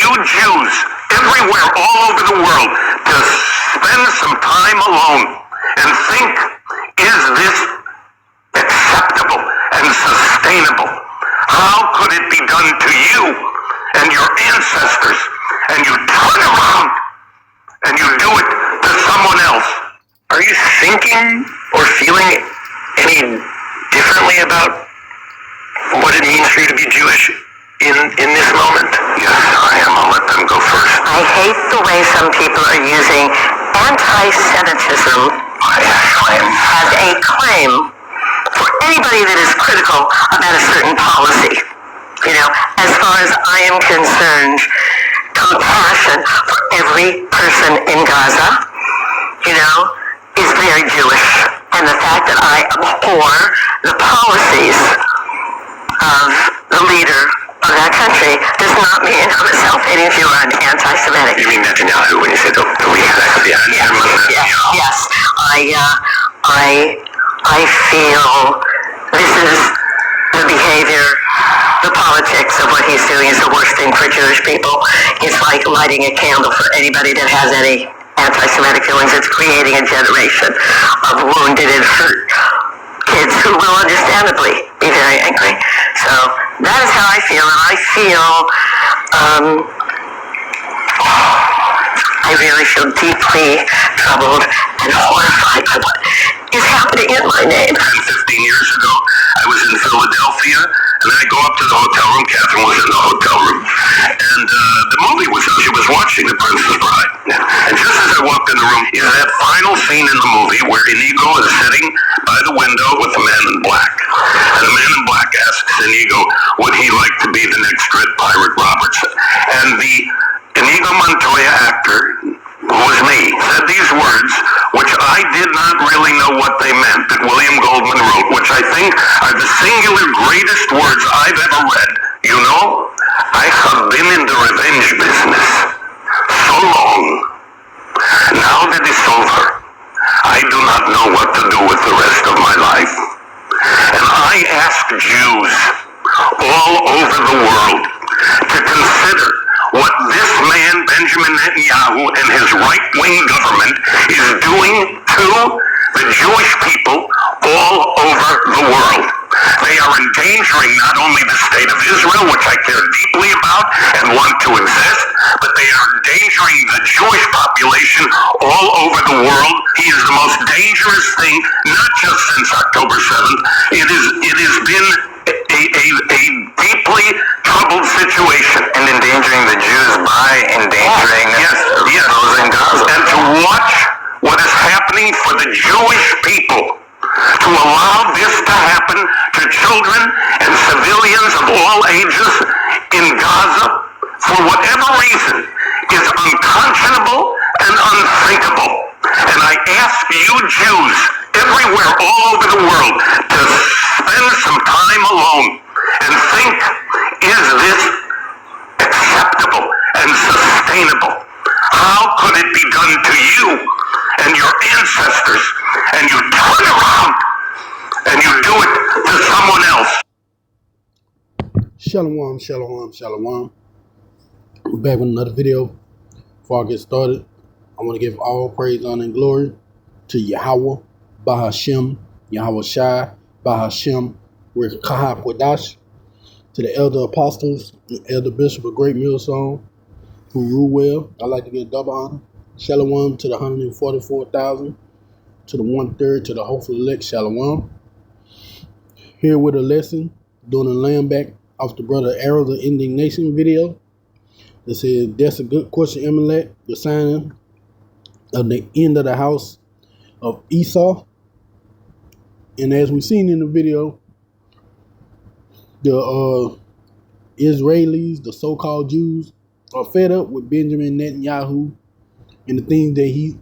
you Jews everywhere, all over the world, to spend some time alone and think, is this acceptable and sustainable? How could it be done to you and your ancestors, and you turn around and you do it to someone else? Are you thinking or feeling any differently about what it means for you to be Jewish in this moment? Yes, I am. I'll let them go first. I hate the way some people are using anti-Semitism as a claim for anybody that is critical about a certain policy. You know, as far as I am concerned, compassion for every person in Gaza, you know, is very Jewish. And the fact that I abhor the policies of the leader of that country does not mean I'm a self-hating Jew or an anti-Semitic. You mean Netanyahu when you say the leader? Yes. I feel this is the behavior, the politics of what he's doing is the worst thing for Jewish people. It's like lighting a candle for anybody that has any anti-Semitic feelings. It's creating a generation of wounded and hurt kids who will understandably be very angry. So that is how I feel, and I feel I really feel deeply troubled and horrified by what is happening in my name. 10, 15 years ago, I was in Philadelphia, and then I go up to the hotel room. Catherine was in the hotel room, and the movie was on. She was watching The Princess Bride. And just as I walked in the room, is that final scene in the movie where Inigo is sitting by the window with the man in black. And the man in black asks Inigo, would he like to be the next Dread Pirate Robertson? And the Inigo Montoya actor, who was me, said these words, which I did not really know what they meant, that William Goldman wrote, which I think are the singular greatest words I've ever read. You know, I have been in the revenge business so long. Now that it's over, I do not know what to do with the rest of my life. And I ask Jews all over the world to consider what this man, Benjamin Netanyahu, and his right-wing government is doing to the Jewish people all over the world. They are endangering not only the state of Israel, which I care deeply about and want to exist, but they are endangering the Jewish population all over the world. He is the most dangerous thing, not just since October 7th. It has been a deeply troubled situation. And endangering the Jews by endangering those in Gaza. And to watch what is happening for the Jewish people, to allow this to happen to children and civilians of all ages in Gaza, for whatever reason, is unconscionable and unthinkable. And I ask you Jews everywhere, all over the world, to spend some time alone and think, is this acceptable and sustainable? How could it be done to you and your ancestors, and you turn around and you do it to someone else? Shalom. We're back with another video. Before I get started, I want to give all praise, honor, and glory to Yahweh, Bahashem, Yahweh Shai, Bahashem, Rekah Kodash, to the elder apostles, the elder bishop of Great Millstone, who rule well. I'd like to give double honor. Shalom to the 144,000, to the 1/3, to the hopeful elect. Shalom. Here with a lesson, doing a laying back off the brother Arrows of Indignation video. That says, that's a good question, Emelec, the signing of the end of the house of Esau. And as we've seen in the video, the Israelis, the so-called Jews, are fed up with Benjamin Netanyahu and the things that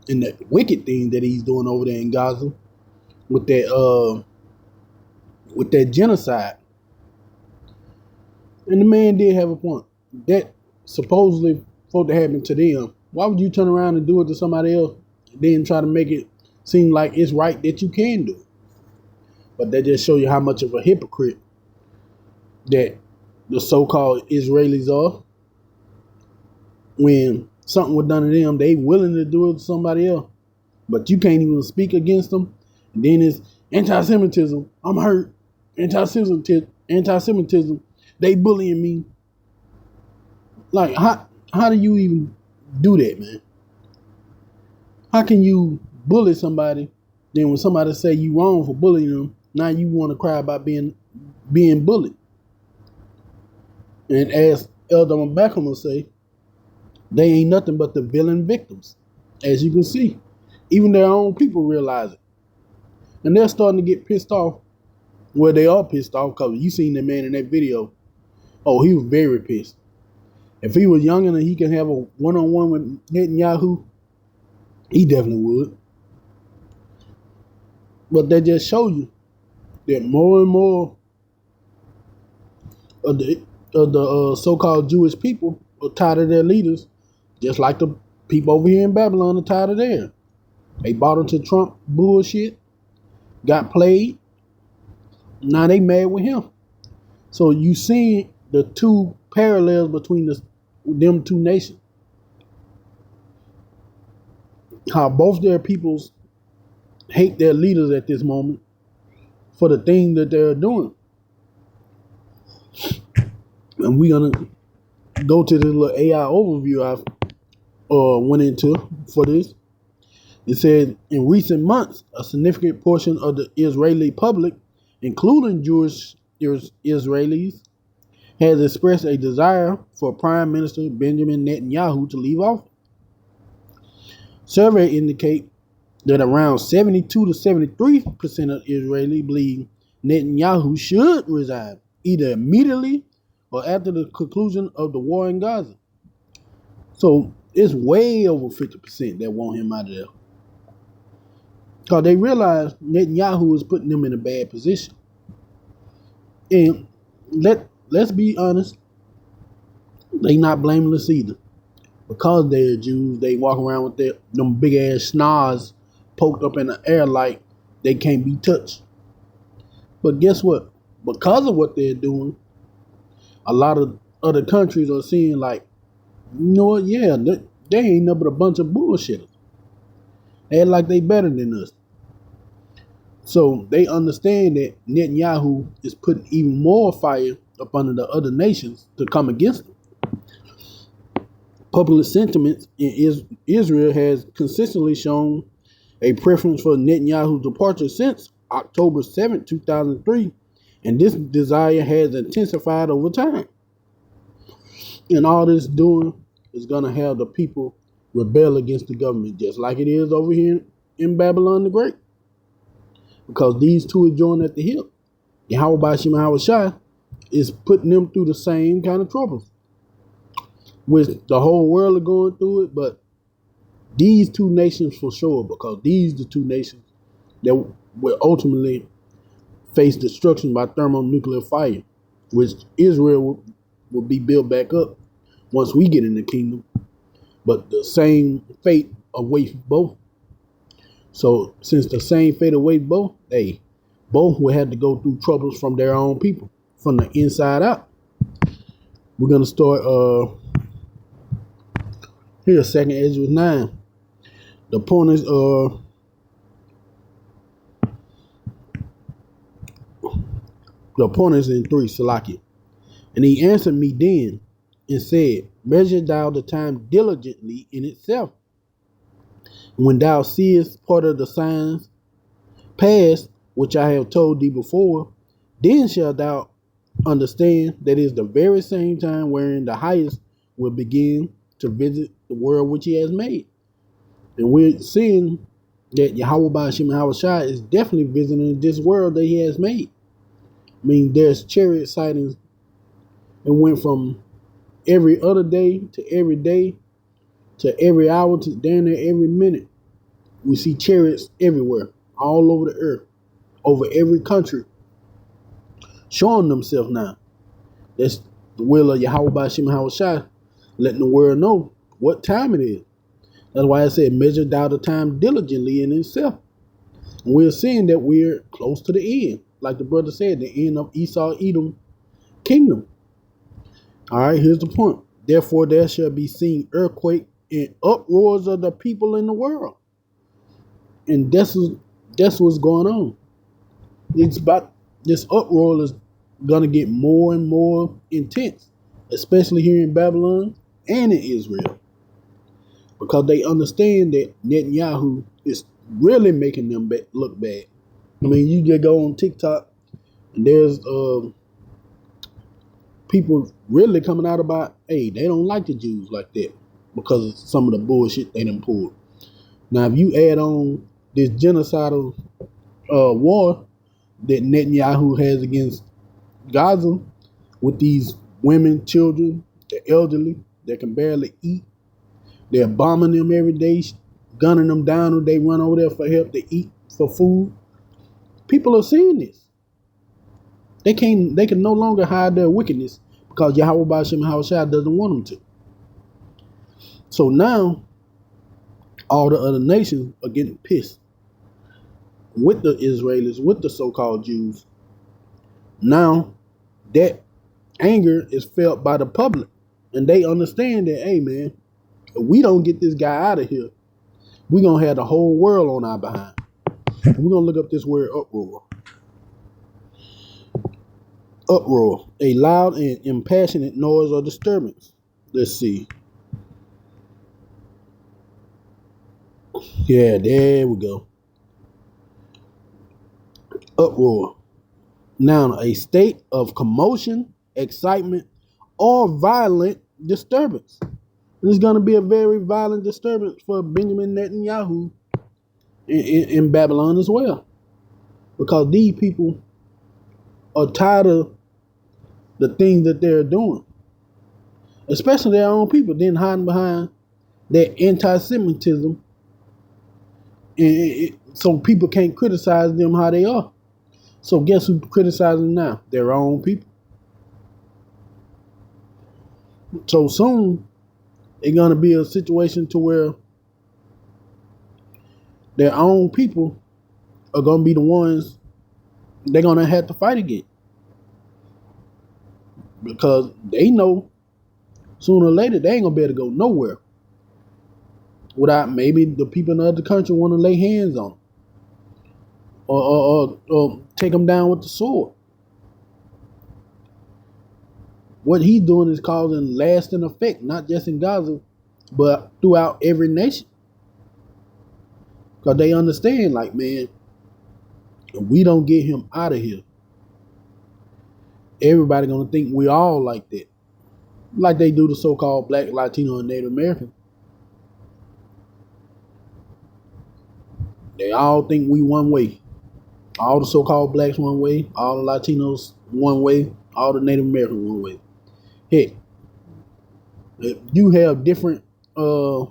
and the wicked things that he's doing over there in Gaza with that genocide. And the man did have a point. That supposedly supposed to happen to them. Why would you turn around and do it to somebody else and then try to make it seem like it's right that you can do it? But that just shows you how much of a hypocrite that the so-called Israelis are. when something was done to them, they willing to do it to somebody else. But you can't even speak against them. And then it's anti-Semitism. I'm hurt. Anti-Semitism. They bullying me. Like, how do you even do that, man? How can you bully somebody, then when somebody say you wrong for bullying them, now you want to cry about being bullied? And as Elder Beckham will say, they ain't nothing but the villain victims. As you can see, even their own people realize it. And they're starting to get pissed off. Well, they are pissed off because you seen that man in that video. Oh, he was very pissed. If he was young and he can have a one-on-one with Netanyahu, he definitely would. But they just show you that more and more of the so-called Jewish people are tired of their leaders, just like the people over here in Babylon are tired of theirs. They bought into Trump bullshit, got played. Now they mad with him. So you see the two parallels between them two nations. How both their peoples hate their leaders at this moment for the thing that they're doing. And we're going to go to the little AI overview I went into for this. It said, in recent months, a significant portion of the Israeli public, including Jewish Israelis, has expressed a desire for Prime Minister Benjamin Netanyahu to leave office. Surveys indicate that around 72 to 73% of Israelis believe Netanyahu should resign, either immediately or after the conclusion of the war in Gaza. So it's way over 50% that want him out of there. Because they realize Netanyahu is putting them in a bad position. And let's be honest, they not blameless either. Because they're Jews, they walk around with them big ass snars poked up in the air like they can't be touched. But guess what? Because of what they're doing, a lot of other countries are seeing like, you know what, yeah, they ain't nothing but a bunch of bullshitters. They act like they better than us. So they understand that Netanyahu is putting even more fire up under the other nations to come against them. Public sentiment in Israel has consistently shown a preference for Netanyahu's departure since October 7, 2003, and this desire has intensified over time. And all this doing is going to have the people rebel against the government, just like it is over here in Babylon the Great. Because these two are joined at the hip. Yahweh Bashim Shai is putting them through the same kind of troubles, which the whole world are going through it, but these two nations for sure, because these are the two nations that will ultimately face destruction by thermonuclear fire, which Israel will be built back up once we get in the kingdom. But the same fate awaits both. So since the same fate awaits both, both will have to go through troubles from their own people, from the inside out. We're going to start here, 2nd Ezra 9. The point is, in 3, Salaki. And he answered me then and said, measure thou the time diligently in itself. When thou seest part of the signs past, which I have told thee before, then shalt thou understand that it is the very same time wherein the highest will begin to visit the world which he has made. And we're seeing that Yahweh Ba'ashim Hawashai is definitely visiting this world that he has made. I mean, there's chariot sightings. It went from every other day to every hour to down there every minute. We see chariots everywhere, all over the earth, over every country, showing themselves now. That's the will of Yahweh Ba'ashim Hawashai, letting the world know what time it is. That's why I said measure thou the time diligently in itself. And we're seeing that we're close to the end. Like the brother said, the end of Esau Edom kingdom. All right, here's the point. Therefore there shall be seen earthquake and uproars of the people in the world. And that's what's going on. It's about this uproar is gonna get more and more intense, especially here in Babylon and in Israel, because they understand that Netanyahu is really making them look bad. I mean, you just go on TikTok and there's people really coming out about, hey, they don't like the Jews like that because of some of the bullshit they done pulled. Now, if you add on this genocidal war that Netanyahu has against Gaza with these women, children, the elderly that can barely eat, they're bombing them every day, gunning them down when they run over there for help to eat, for food. People are seeing this. They can no longer hide their wickedness because Yahweh Ba'ashem Yahushua doesn't want them to. So now, all the other nations are getting pissed with the Israelis, with the so-called Jews. Now, that anger is felt by the public. And they understand that, hey man, if we don't get this guy out of here, we're going to have the whole world on our behind. And we're going to look up this word uproar. Uproar, a loud and impassionate noise or disturbance. Let's see. Yeah, there we go. Uproar. Now, a state of commotion, excitement, or violent disturbance. It's going to be a very violent disturbance for Benjamin Netanyahu in Babylon as well. Because these people are tired of the things that they're doing. Especially their own people, then hiding behind their anti-Semitism. So people can't criticize them how they are. So guess who criticizing now? Their own people. So soon, it's going to be a situation to where their own people are going to be the ones they're going to have to fight against. Because they know sooner or later they ain't going to be able to go nowhere without maybe the people in the other country want to lay hands on them. Or take them down with the sword. What he's doing is causing lasting effect, not just in Gaza, but throughout every nation. Because they understand, like, man, if we don't get him out of here, everybody gonna think we all like that. Like they do the so-called Black, Latino, and Native American. They all think we one way. All the so-called blacks one way, all the Latinos one way, all the Native Americans one way. Heck, if you have different kind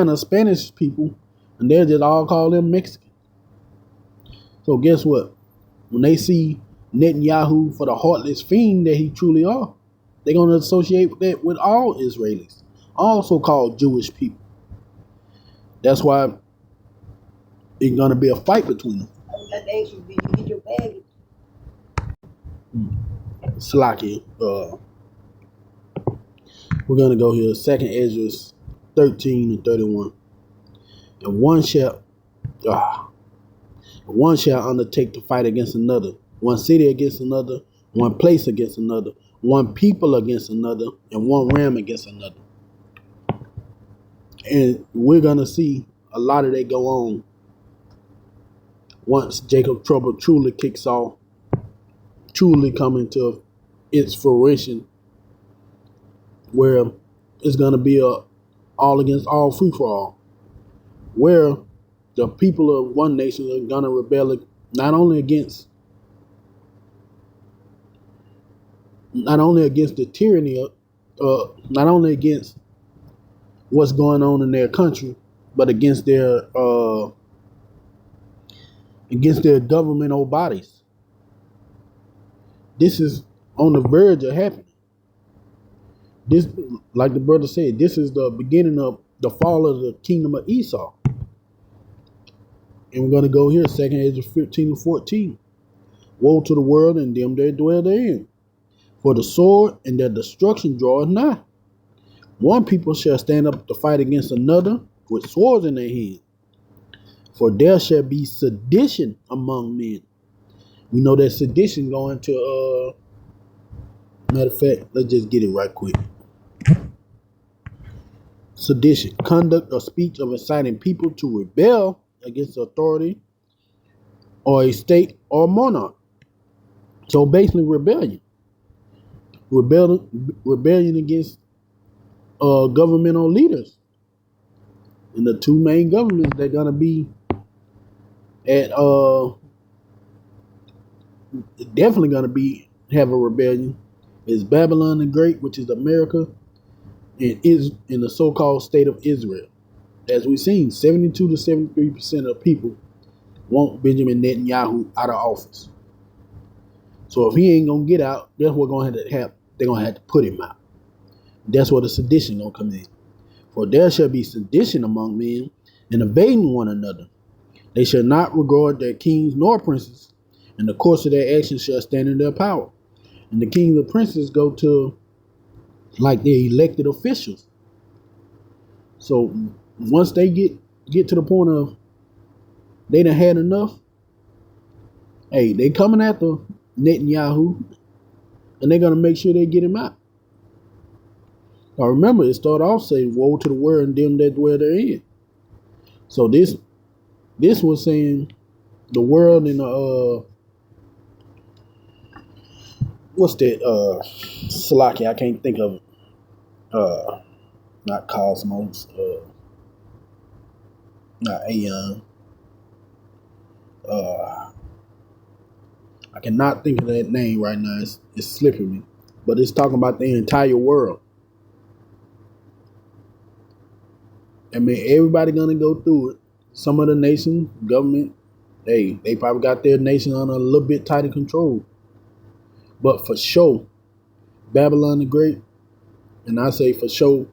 of Spanish people, and they'll just all call them Mexican. So guess what? When they see Netanyahu for the heartless fiend that he truly are, they're going to associate that with all Israelis, all so-called Jewish people. That's why it's going to be a fight between them. Slaki. We're going to go here. 2nd Ezra 13 and 31. And one shall undertake to fight against another. One city against another. One place against another. One people against another. And one ram against another. And we're going to see a lot of that go on once Jacob's trouble truly kicks off, truly coming to its fruition, where it's going to be a all against all free for all, where the people of one nation are going to rebel not only against the tyranny of, not only against what's going on in their country, but against their governmental bodies. This is on the verge of happening. This, like the brother said, this is the beginning of the fall of the kingdom of Esau. And we're going to go here, 2nd Ezra 15 and 14. Woe to the world and them that dwell therein. For the sword and their destruction draweth nigh. One people shall stand up to fight against another with swords in their hand. For there shall be sedition among men. We know that sedition going to matter of fact, let's just get it right quick. Sedition, conduct or speech of inciting people to rebel against authority or a state or monarch. So basically rebellion. Rebellion against governmental leaders. And the two main governments they're gonna be at definitely gonna have a rebellion is Babylon the Great, which is America, and is in the so-called state of Israel. As we've seen, 72 to 73% of people want Benjamin Netanyahu out of office. So if he ain't gonna get out, that's what's gonna have to happen. They're gonna have to put him out. That's where the sedition gonna come in. For there shall be sedition among men, and evading one another. They shall not regard their kings nor princes, and the course of their actions shall stand in their power. And the kings and princes go to like their elected officials. So once they get to the point of they done had enough, hey, they coming after Netanyahu, and they're gonna make sure they get him out. Now remember, it started off saying, "Woe to the world and them that dwell therein." So this was saying the world in what's that? Salaki, I can't think of it. Not Cosmos. Not Aeon. I cannot think of that name right now. It's slipping me. But it's talking about the entire world. I mean, everybody gonna go through it. Some of the nation, government, they probably got their nation on a little bit tighter control. But for sure, Babylon the Great, and I say for sure,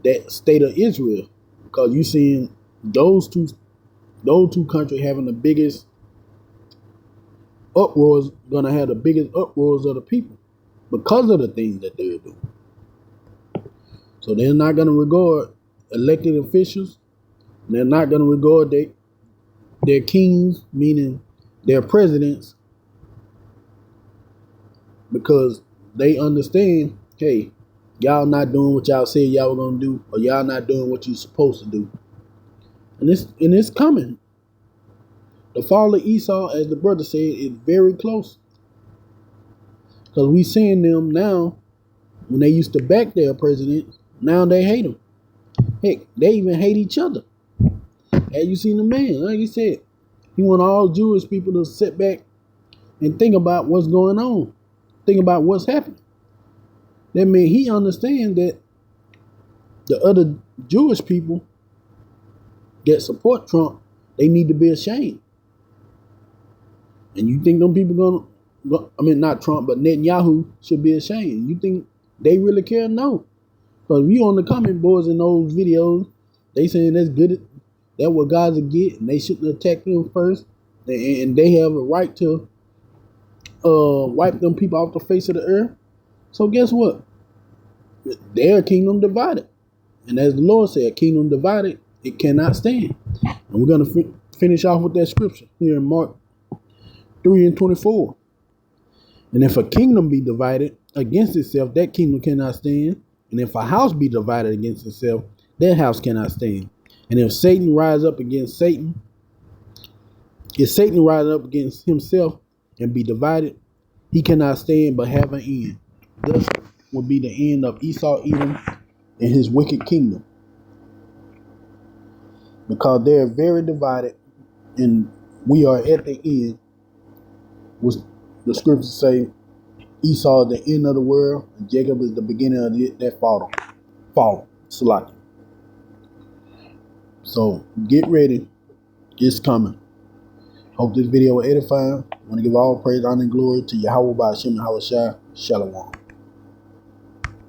that state of Israel, because you seeing those two countries having the biggest uproars, gonna have the biggest uproars of the people because of the things that they're doing. So they're not gonna regard elected officials. They're not gonna regard their kings, meaning their presidents, because they understand, hey, y'all not doing what y'all said y'all were gonna do, or y'all not doing what you're supposed to do. And it's coming. The fall of Esau, as the brother said, is very close. Because we seeing them now, when they used to back their president, now they hate him. Heck, they even hate each other. Have you seen the man? Like he said, he want all Jewish people to sit back and think about what's going on. Think about what's happening. That means he understands that the other Jewish people that support Trump, they need to be ashamed. And you think them people not Trump, but Netanyahu should be ashamed. You think they really care? No. Because if you on the comment boards in those videos, they saying that's good. That's what Gaza get, and they shouldn't attack them first. And they have a right to wipe them people off the face of the earth. So guess what? They're a kingdom divided. And as the Lord said, a kingdom divided, it cannot stand. And we're going to finish off with that scripture here in Mark 3:24. And if a kingdom be divided against itself, that kingdom cannot stand. And if a house be divided against itself, that house cannot stand. And if Satan rise up against Satan, if Satan rise up against himself and be divided, he cannot stand but have an end. Thus will be the end of Esau, Edom, and his wicked kingdom. Because they are very divided, and we are at the end. Which the scriptures say Esau is the end of the world, and Jacob is the beginning of that fall. Salaki. So get ready. It's coming. Hope this video will edify. I want to give all praise, honor, and glory to Yahweh by Hashem and Hawashai. Shalom.